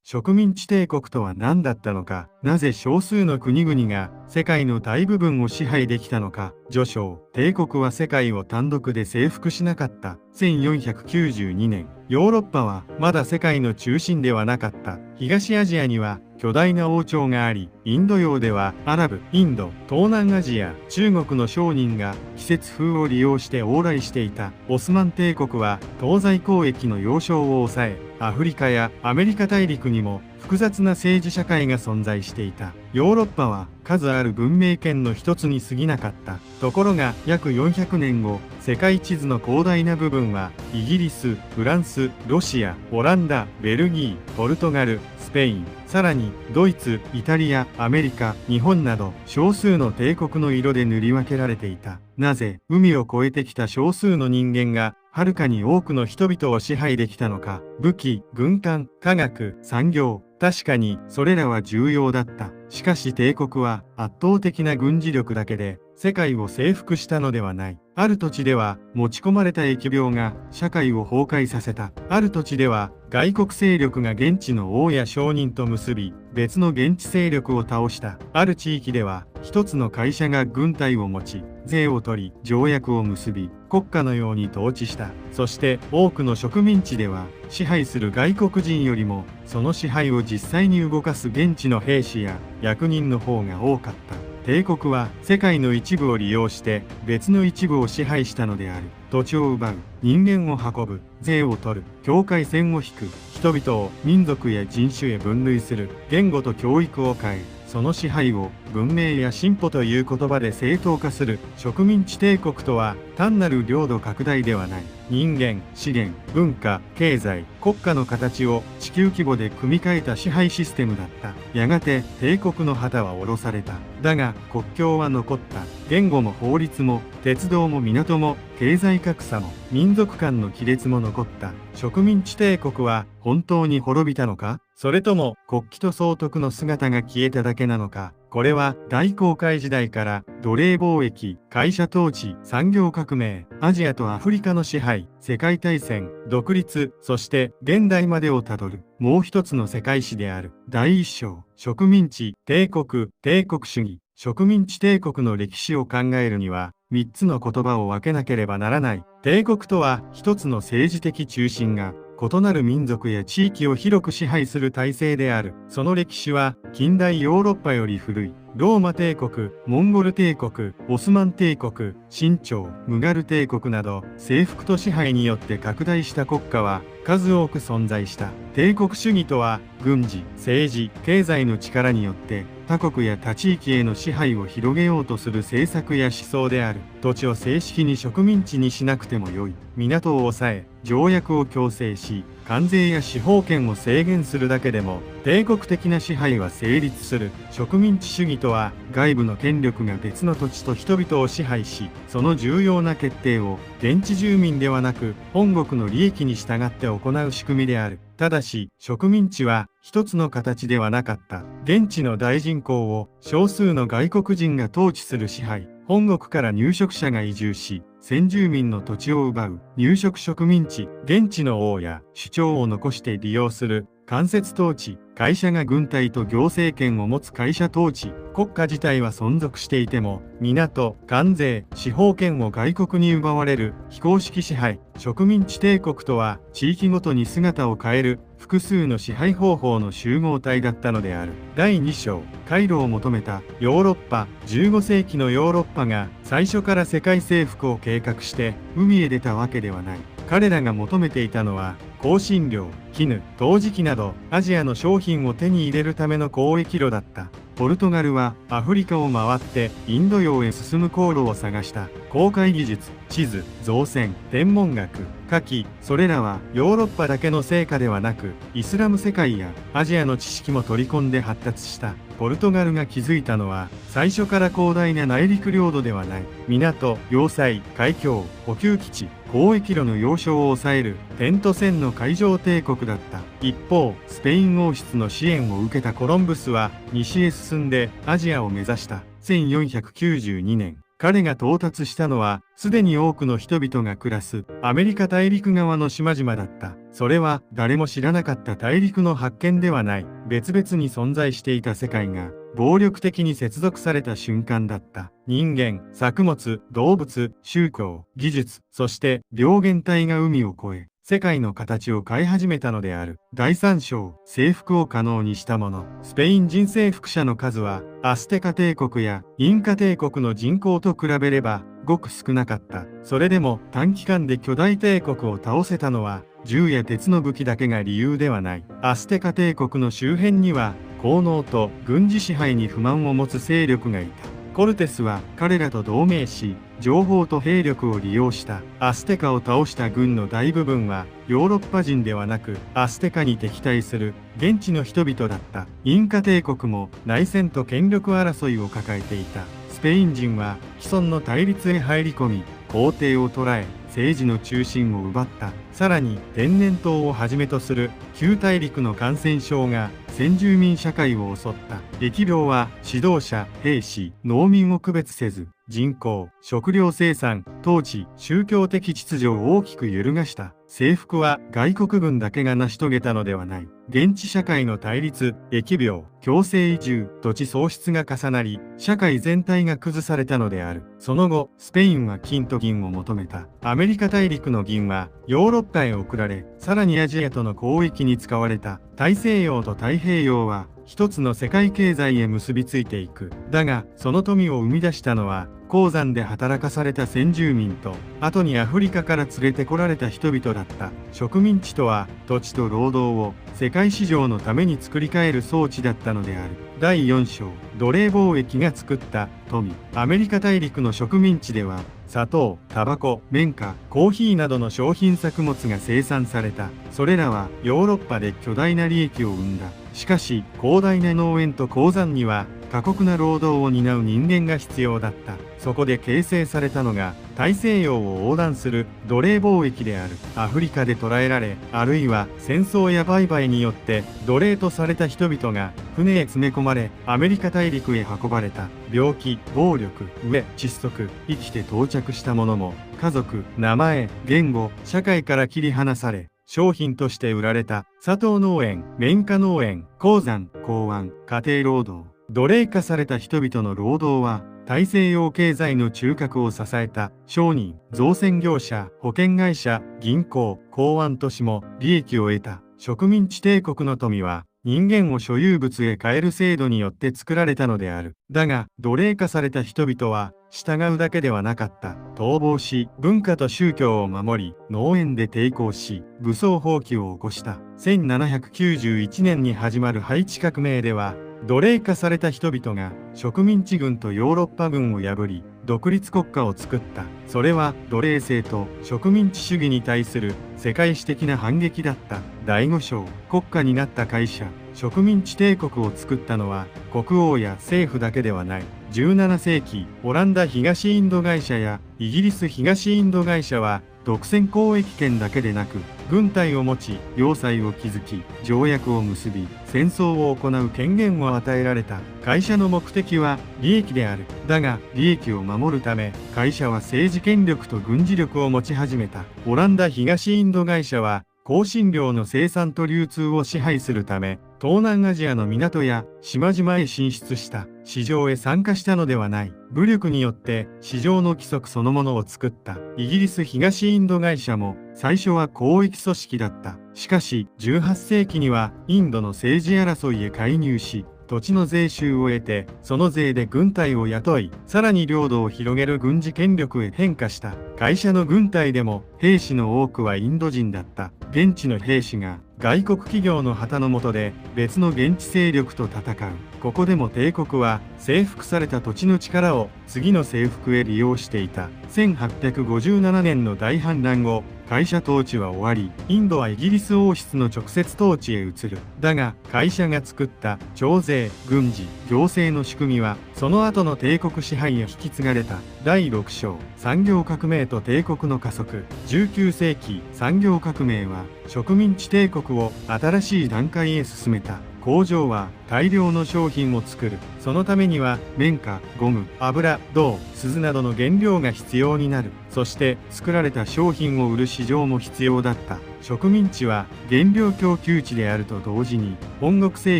植民地帝国とは何だったのか、なぜ少数の国々が世界の大部分を支配できたのか。序章、帝国は世界を単独で征服しなかった。1492年、ヨーロッパはまだ世界の中心ではなかった。東アジアには巨大な王朝があり、インド洋ではアラブ、インド、東南アジア、中国の商人が季節風を利用して往来していた。オスマン帝国は東西交易の要衝を抑え、アフリカやアメリカ大陸にも複雑な政治社会が存在していた。ヨーロッパは数ある文明圏の一つに過ぎなかった。ところが約400年後、世界地図の広大な部分はイギリス、フランス、ロシア、オランダ、ベルギー、ポルトガル、スペイン、さらにドイツ、イタリア、アメリカ、日本など少数の帝国の色で塗り分けられていた。なぜ海を越えてきた少数の人間がはるかに多くの人々を支配できたのか。武器、軍艦、科学、産業、確かにそれらは重要だった。しかし帝国は圧倒的な軍事力だけで世界を征服したのではない。ある土地では持ち込まれた疫病が社会を崩壊させた。ある土地では外国勢力が現地の王や商人と結び、別の現地勢力を倒した。ある地域では一つの会社が軍隊を持ち、税を取り、条約を結び、国家のように統治した。そして多くの植民地では支配する外国人よりもその支配を実際に動かす現地の兵士や役人の方が多かった。帝国は世界の一部を利用して別の一部を支配したのである。土地を奪う、人間を運ぶ、税を取る、境界線を引く、人々を民族や人種へ分類する、言語と教育を変え、その支配を文明や進歩という言葉で正当化する。植民地帝国とは単なる領土拡大ではない。人間、資源、文化、経済、国家の形を地球規模で組み替えた支配システムだった。やがて帝国の旗は下ろされた。だが国境は残った。言語も法律も鉄道も港も経済格差も民族間の亀裂も残った。植民地帝国は本当に滅びたのか？それとも国旗と総督の姿が消えただけなのか？これは大航海時代から奴隷貿易、会社統治、産業革命、アジアとアフリカの支配、世界大戦、独立、そして現代までをたどるもう一つの世界史である。第一章、植民地、帝国、帝国主義。植民地帝国の歴史を考えるには3つの言葉を分けなければならない。帝国とは一つの政治的中心が異なる民族や地域を広く支配する体制である。その歴史は近代ヨーロッパより古い。ローマ帝国、モンゴル帝国、オスマン帝国、清朝、ムガル帝国など征服と支配によって拡大した国家は数多く存在した。帝国主義とは軍事、政治、経済の力によって他国や他地域への支配を広げようとする政策や思想である。土地を正式に植民地にしなくてもよい。港を抑え、条約を強制し、関税や司法権を制限するだけでも帝国的な支配は成立する。植民地主義とは外部の権力が別の土地と人々を支配し、その重要な決定を現地住民ではなく本国の利益に従って行う仕組みである。ただし植民地は一つの形ではなかった。現地の大人口を少数の外国人が統治する支配。本国から入植者が移住し先住民の土地を奪う入植植民地。現地の王や首長を残して利用する間接統治。会社が軍隊と行政権を持つ会社統治。国家自体は存続していても港、関税、司法権を外国に奪われる非公式支配。植民地帝国とは地域ごとに姿を変える複数の支配方法の集合体だったのである。第2章、回路を求めたヨーロッパ。15世紀のヨーロッパが最初から世界征服を計画して海へ出たわけではない。彼らが求めていたのは香辛料、絹、陶磁器などアジアの商品を手に入れるための交易路だった。ポルトガルはアフリカを回ってインド洋へ進む航路を探した。航海技術、地図、造船、天文学、火器、それらはヨーロッパだけの成果ではなくイスラム世界やアジアの知識も取り込んで発達した。ポルトガルが築いたのは最初から広大な内陸領土ではない。港、要塞、海峡、補給基地、交易路の要衝を抑えるテント船の海上帝国だった。一方、スペイン王室の支援を受けたコロンブスは西へ進んでアジアを目指した。1492年、彼が到達したのは、すでに多くの人々が暮らすアメリカ大陸側の島々だった。それは誰も知らなかった大陸の発見ではない。別々に存在していた世界が暴力的に接続された瞬間だった。人間、作物、動物、宗教、技術、そして病原体が海を越え、世界の形を変え始めたのである。第3章、征服を可能にしたもの。スペイン人征服者の数は、アステカ帝国やインカ帝国の人口と比べれば、ごく少なかった。それでも短期間で巨大帝国を倒せたのは、銃や鉄の武器だけが理由ではない。アステカ帝国の周辺には、効能と軍事支配に不満を持つ勢力がいた。コルテスは彼らと同盟し、情報と兵力を利用したアステカを倒した軍の大部分はヨーロッパ人ではなくアステカに敵対する現地の人々だった。インカ帝国も内戦と権力争いを抱えていた。スペイン人は既存の対立へ入り込み、皇帝を捕らえ、政治の中心を奪った。さらに天然痘をはじめとする旧大陸の感染症が先住民社会を襲った。疫病は指導者、兵士、農民を区別せず、人口、食料生産、統治、宗教的秩序を大きく揺るがした。征服は外国軍だけが成し遂げたのではない。現地社会の対立、疫病、強制移住、土地喪失が重なり、社会全体が崩されたのである。その後、スペインは金と銀を求めた。アメリカ大陸の銀はヨーロッパへ送られ、さらにアジアとの交易に使われた。大西洋と太平洋は一つの世界経済へ結びついていく。だが、その富を生み出したのは、鉱山で働かされた先住民と、後にアフリカから連れてこられた人々だった。植民地とは、土地と労働を世界市場のために作り変える装置だったのである。第4章、奴隷貿易が作った富。アメリカ大陸の植民地では、砂糖、タバコ、綿花、コーヒーなどの商品作物が生産された。それらはヨーロッパで巨大な利益を生んだ。しかし、広大な農園と鉱山には過酷な労働を担う人間が必要だった。そこで形成されたのが大西洋を横断する奴隷貿易である。アフリカで捕らえられ、あるいは戦争や売買によって奴隷とされた人々が船へ詰め込まれ、アメリカ大陸へ運ばれた。病気、暴力、飢え、窒息、生きて到着した者も、家族、名前、言語、社会から切り離され、商品として売られた。砂糖農園、綿花農園、鉱山、港湾、家庭労働。奴隷化された人々の労働は、大西洋経済の中核を支えた。商人、造船業者、保険会社、銀行、港湾都市も利益を得た。植民地帝国の富は、人間を所有物へ変える制度によって作られたのである。だが、奴隷化された人々は、従うだけではなかった。逃亡し、文化と宗教を守り、農園で抵抗し、武装蜂起を起こした。1791年に始まるハイチ革命では、奴隷化された人々が植民地軍とヨーロッパ軍を破り、独立国家を作った。それは奴隷制と植民地主義に対する世界史的な反撃だった。第5章、国家になった会社。植民地帝国を作ったのは国王や政府だけではない。17世紀、オランダ東インド会社やイギリス東インド会社は独占交易権だけでなく、軍隊を持ち、要塞を築き、条約を結び、戦争を行う権限を与えられた。会社の目的は利益である。だが、利益を守るため、会社は政治権力と軍事力を持ち始めた。オランダ東インド会社は、香辛料の生産と流通を支配するため、東南アジアの港や島々へ進出した。市場へ参加したのではない。武力によって市場の規則そのものを作った。イギリス東インド会社も最初は広域組織だった。しかし18世紀にはインドの政治争いへ介入し、土地の税収を得て、その税で軍隊を雇い、さらに領土を広げる軍事権力へ変化した。会社の軍隊でも兵士の多くはインド人だった。現地の兵士が外国企業の旗の下で別の現地勢力と戦う。ここでも帝国は征服された土地の力を次の征服へ利用していた。1857年の大反乱後、会社統治は終わり、インドはイギリス王室の直接統治へ移る。だが、会社が作った徴税、軍事、行政の仕組みは、その後の帝国支配へ引き継がれた。第6章、産業革命と帝国の加速。19世紀、産業革命は、植民地帝国を新しい段階へ進めた。工場は大量の商品を作る。そのためには綿花、ゴム、油、銅、鈴などの原料が必要になる。そして作られた商品を売る市場も必要だった。植民地は原料供給地であると同時に本国製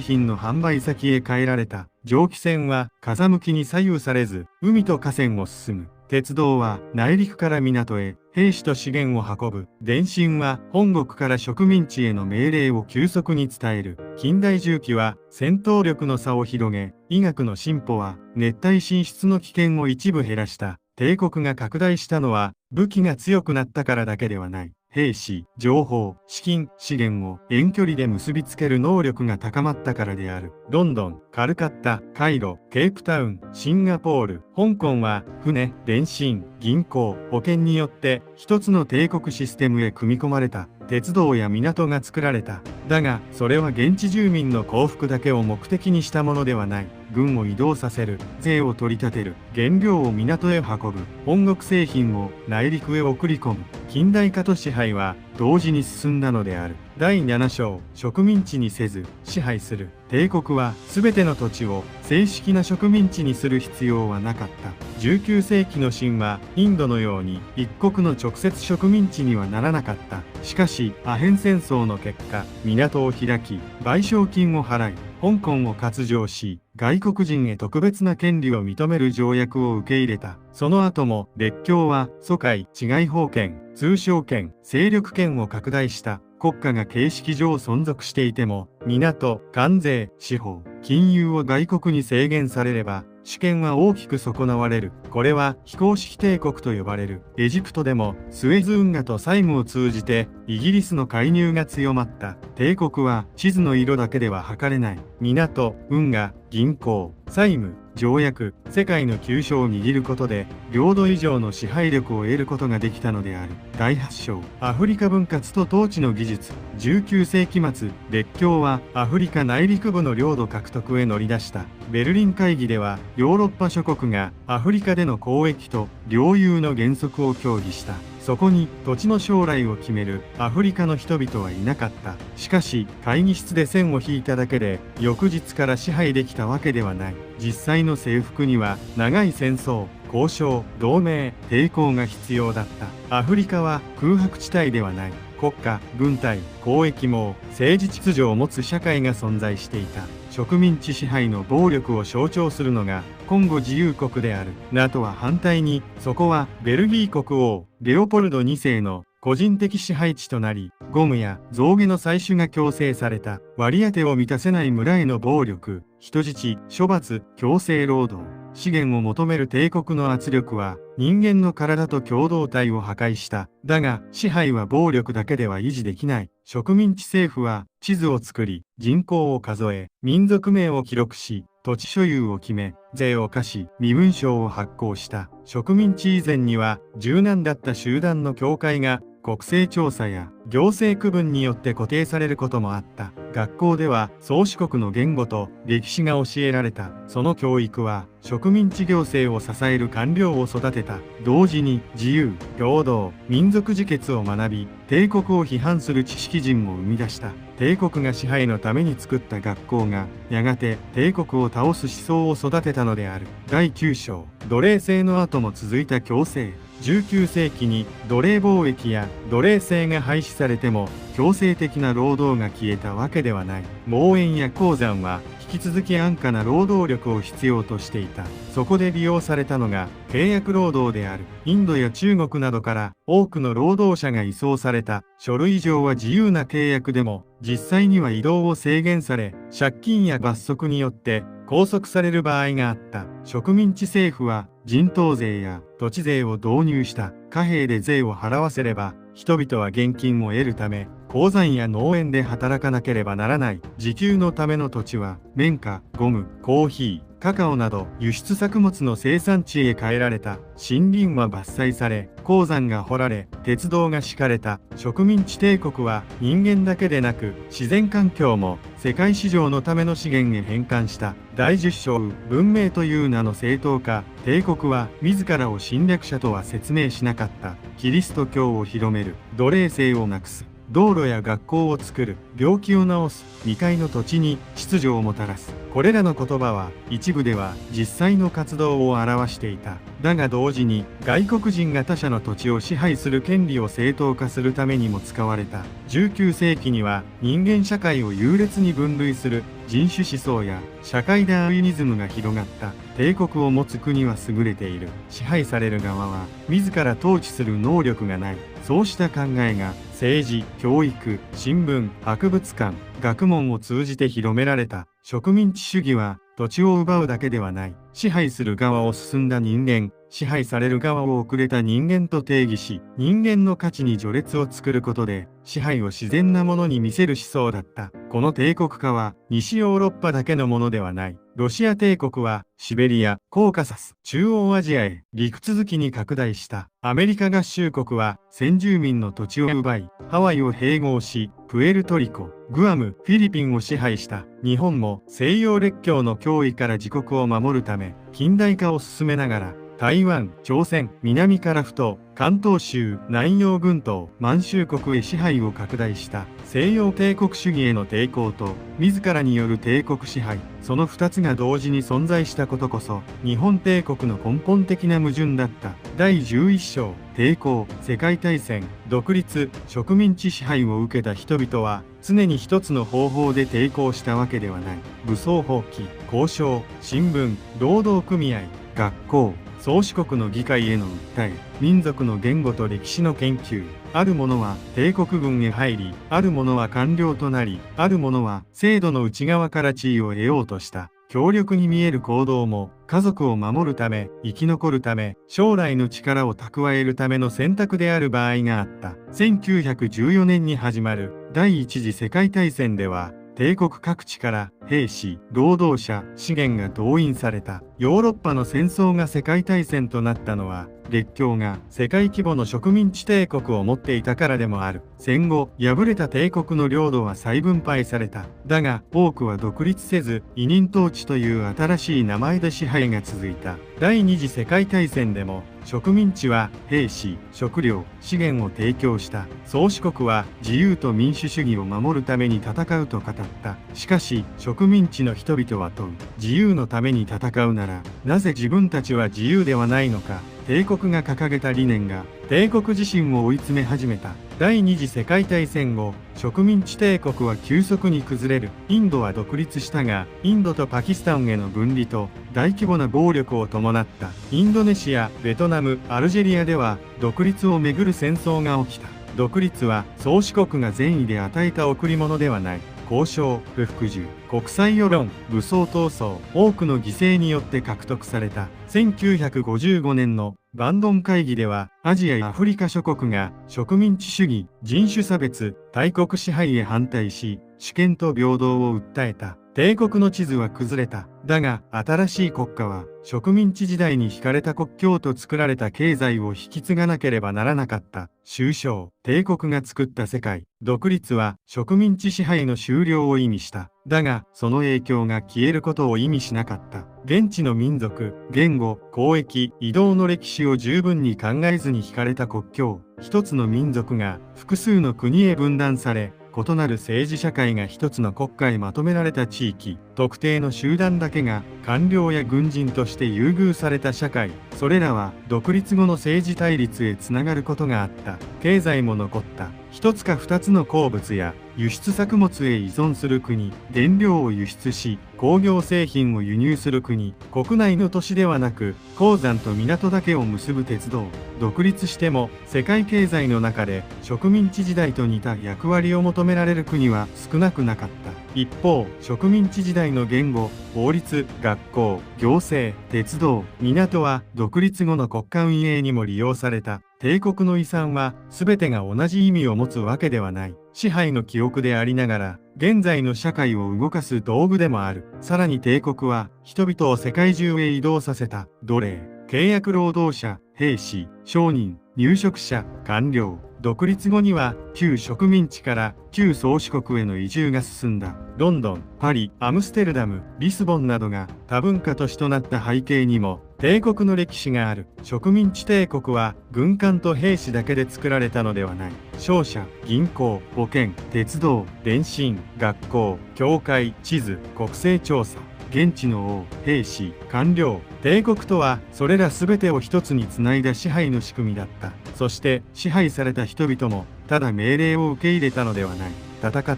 品の販売先へ変えられた。蒸気船は風向きに左右されず海と河川を進む。鉄道は内陸から港へ兵士と資源を運ぶ。電信は本国から植民地への命令を急速に伝える。近代重機は戦闘力の差を広げ、医学の進歩は熱帯進出の危険を一部減らした。帝国が拡大したのは武器が強くなったからだけではない。兵士、情報、資金、資源を遠距離で結びつける能力が高まったからである。ロンドン、カルカッタ、カイロ、ケープタウン、シンガポール、香港は船、電信、銀行、保険によって一つの帝国システムへ組み込まれた。鉄道や港が作られた。だが、それは現地住民の幸福だけを目的にしたものではない。軍を移動させる、税を取り立てる、原料を港へ運ぶ、本国製品を内陸へ送り込む。近代化と支配は同時に進んだのである。第7章、植民地にせず支配する。帝国は全ての土地を正式な植民地にする必要はなかった。19世紀の清はインドのように一国の直接植民地にはならなかった。しかしアヘン戦争の結果、港を開き賠償金を払い、香港を割譲し、外国人へ特別な権利を認める条約を受け入れた。その後も列強は租界、治外法権、通商権、勢力権を拡大した。国家が形式上存続していても、港、関税、司法、金融を外国に制限されれば、主権は大きく損なわれる。これは非公式帝国と呼ばれる。エジプトでもスエズ運河と債務を通じてイギリスの介入が強まった。帝国は地図の色だけでは測れない。港、運河、銀行、債務、条約、世界の急所を握ることで領土以上の支配力を得ることができたのである。第8章、アフリカ分割と統治の技術。19世紀末、列強はアフリカ内陸部の領土獲得へ乗り出した。ベルリン会議ではヨーロッパ諸国がアフリカでの交易と領有の原則を協議した。そこに土地の将来を決めるアフリカの人々はいなかった。しかし会議室で線を引いただけで翌日から支配できたわけではない。実際の征服には長い戦争、交渉、同盟、抵抗が必要だった。アフリカは空白地帯ではない。国家、軍隊、交易網、政治秩序を持つ社会が存在していた。植民地支配の暴力を象徴するのがコンゴ自由国である。NATOは反対に、そこはベルギー国王レオポルド2世の個人的支配地となり、ゴムや象牙の採取が強制された。割り当てを満たせない村への暴力、人質、処罰、強制労働。資源を求める帝国の圧力は人間の体と共同体を破壊した。だが支配は暴力だけでは維持できない。植民地政府は地図を作り、人口を数え、民族名を記録し、土地所有を決め、税を課し、身分証を発行した。植民地以前には柔軟だった集団の境界が国勢調査や行政区分によって固定されることもあった。学校では宗主国の言語と歴史が教えられた。その教育は植民地行政を支える官僚を育てた。同時に自由、平等、民族自決を学び、帝国を批判する知識人も生み出した。帝国が支配のために作った学校がやがて帝国を倒す思想を育てたのである。第9章、奴隷制の後も続いた強制。19世紀に奴隷貿易や奴隷制が廃止されても強制的な労働が消えたわけではない。農園や鉱山は引き続き安価な労働力を必要としていた。そこで利用されたのが契約労働である。インドや中国などから多くの労働者が移送された。書類上は自由な契約でも実際には移動を制限され、借金や罰則によって拘束される場合があった。植民地政府は人頭税や土地税を導入した。貨幣で税を払わせれば人々は現金を得るため鉱山や農園で働かなければならない。自給のための土地は綿花、ゴム、コーヒー、カカオなど輸出作物の生産地へ変えられた。森林は伐採され、鉱山が掘られ、鉄道が敷かれた。植民地帝国は人間だけでなく自然環境も世界市場のための資源へ変換した。第10章、文明という名の正当化。帝国は自らを侵略者とは説明しなかった。キリスト教を広める。奴隷制をなくす。道路や学校を作る。病気を治す、未開の土地に秩序をもたらす。これらの言葉は一部では実際の活動を表していた。だが同時に外国人が他者の土地を支配する権利を正当化するためにも使われた。19世紀には人間社会を優劣に分類する人種思想や社会ダーウィニズムが広がった。帝国を持つ国は優れている。支配される側は自ら統治する能力がない。そうした考えが政治、教育、新聞、博物館、学問を通じて広められた。植民地主義は土地を奪うだけではない。支配する側を進んだ人間、支配される側を遅れた人間と定義し、人間の価値に序列を作ることで、支配を自然なものに見せる思想だった。この帝国化は西ヨーロッパだけのものではない。ロシア帝国はシベリア、コーカサス、中央アジアへ陸続きに拡大した。アメリカ合衆国は先住民の土地を奪い、ハワイを併合し、プエルトリコ、グアム、フィリピンを支配した。日本も西洋列強の脅威から自国を守るため、近代化を進めながら、台湾、朝鮮、南樺太、関東州、南洋群島、満州国へ支配を拡大した。西洋帝国主義への抵抗と、自らによる帝国支配、その2つが同時に存在したことこそ、日本帝国の根本的な矛盾だった。第11章、抵抗、世界大戦、独立、植民地支配を受けた人々は、常に一つの方法で抵抗したわけではない。武装蜂起、交渉、新聞、労働組合、学校、宗主国の議会への訴え、民族の言語と歴史の研究。ある者は帝国軍へ入り、ある者は官僚となり、ある者は制度の内側から地位を得ようとした。強力に見える行動も、家族を守るため、生き残るため、将来の力を蓄えるための選択である場合があった。1914年に始まる第一次世界大戦では、帝国各地から兵士、労働者、資源が動員された。ヨーロッパの戦争が世界大戦となったのは、列強が世界規模の植民地帝国を持っていたからでもある。戦後、敗れた帝国の領土は再分配された。だが、多くは独立せず、委任統治という新しい名前で支配が続いた。第二次世界大戦でも、植民地は兵士、食料、資源を提供した。宗主国は自由と民主主義を守るために戦うと語った。しかし、植民地の人々は問う。自由のために戦うなら、なぜ自分たちは自由ではないのか。帝国が掲げた理念が帝国自身を追い詰め始めた。第二次世界大戦後、植民地帝国は急速に崩れる。インドは独立したが、インドとパキスタンへの分離と大規模な暴力を伴った。インドネシア、ベトナム、アルジェリアでは独立をめぐる戦争が起きた。独立は宗主国が善意で与えた贈り物ではない。交渉、不服従、国際世論、武装闘争、多くの犠牲によって獲得された。1955年のバンドン会議では、アジアやアフリカ諸国が植民地主義、人種差別、大国支配へ反対し、主権と平等を訴えた。帝国の地図は崩れた。だが、新しい国家は、植民地時代に引かれた国境と作られた経済を引き継がなければならなかった。終章、帝国が作った世界。独立は植民地支配の終了を意味した。だが、その影響が消えることを意味しなかった。現地の民族、言語、交易、移動の歴史を十分に考えずに引かれた国境。一つの民族が複数の国へ分断され、異なる政治社会が一つの国家へまとめられた地域、特定の集団だけが官僚や軍人として優遇された社会、それらは独立後の政治対立へつながることがあった。経済も残った。一つか二つの鉱物や輸出作物へ依存する国、原料を輸出し、工業製品を輸入する国、国内の都市ではなく、鉱山と港だけを結ぶ鉄道。独立しても、世界経済の中で植民地時代と似た役割を求められる国は少なくなかった。一方、植民地時代の言語、法律、学校、行政、鉄道、港は独立後の国家運営にも利用された。帝国の遺産は全てが同じ意味を持つわけではない。支配の記憶でありながら、現在の社会を動かす道具でもある。さらに帝国は人々を世界中へ移動させた。奴隷、契約労働者、兵士、商人、入植者、官僚。独立後には旧植民地から旧宗主国への移住が進んだ。ロンドン、パリ、アムステルダム、リスボンなどが多文化都市となった背景にも帝国の歴史がある。植民地帝国は軍艦と兵士だけで作られたのではない。商社、銀行、保険、鉄道、電信、学校、教会、地図、国勢調査、現地の王、兵士、官僚。帝国とはそれら全てを一つにつないだ支配の仕組みだった。そして支配された人々もただ命令を受け入れたのではない。戦った、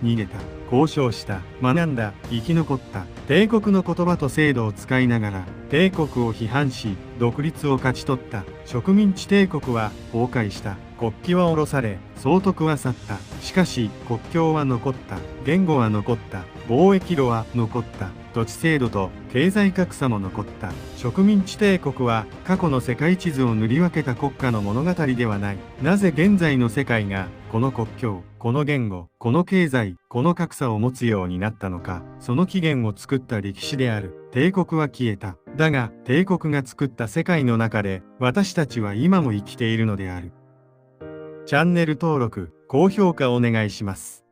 逃げた、交渉した、学んだ、生き残った。帝国の言葉と制度を使いながら帝国を批判し独立を勝ち取った。植民地帝国は崩壊した。国旗は下ろされ総督は去った。しかし国境は残った。言語は残った。貿易路は残った。土地制度と経済格差も残った。植民地帝国は過去の世界地図を塗り分けた国家の物語ではない。なぜ現在の世界がこの国境、この言語、この経済、この格差を持つようになったのか。その起源を作った歴史である。帝国は消えた。だが帝国が作った世界の中で私たちは今も生きているのである。チャンネル登録、高評価お願いします。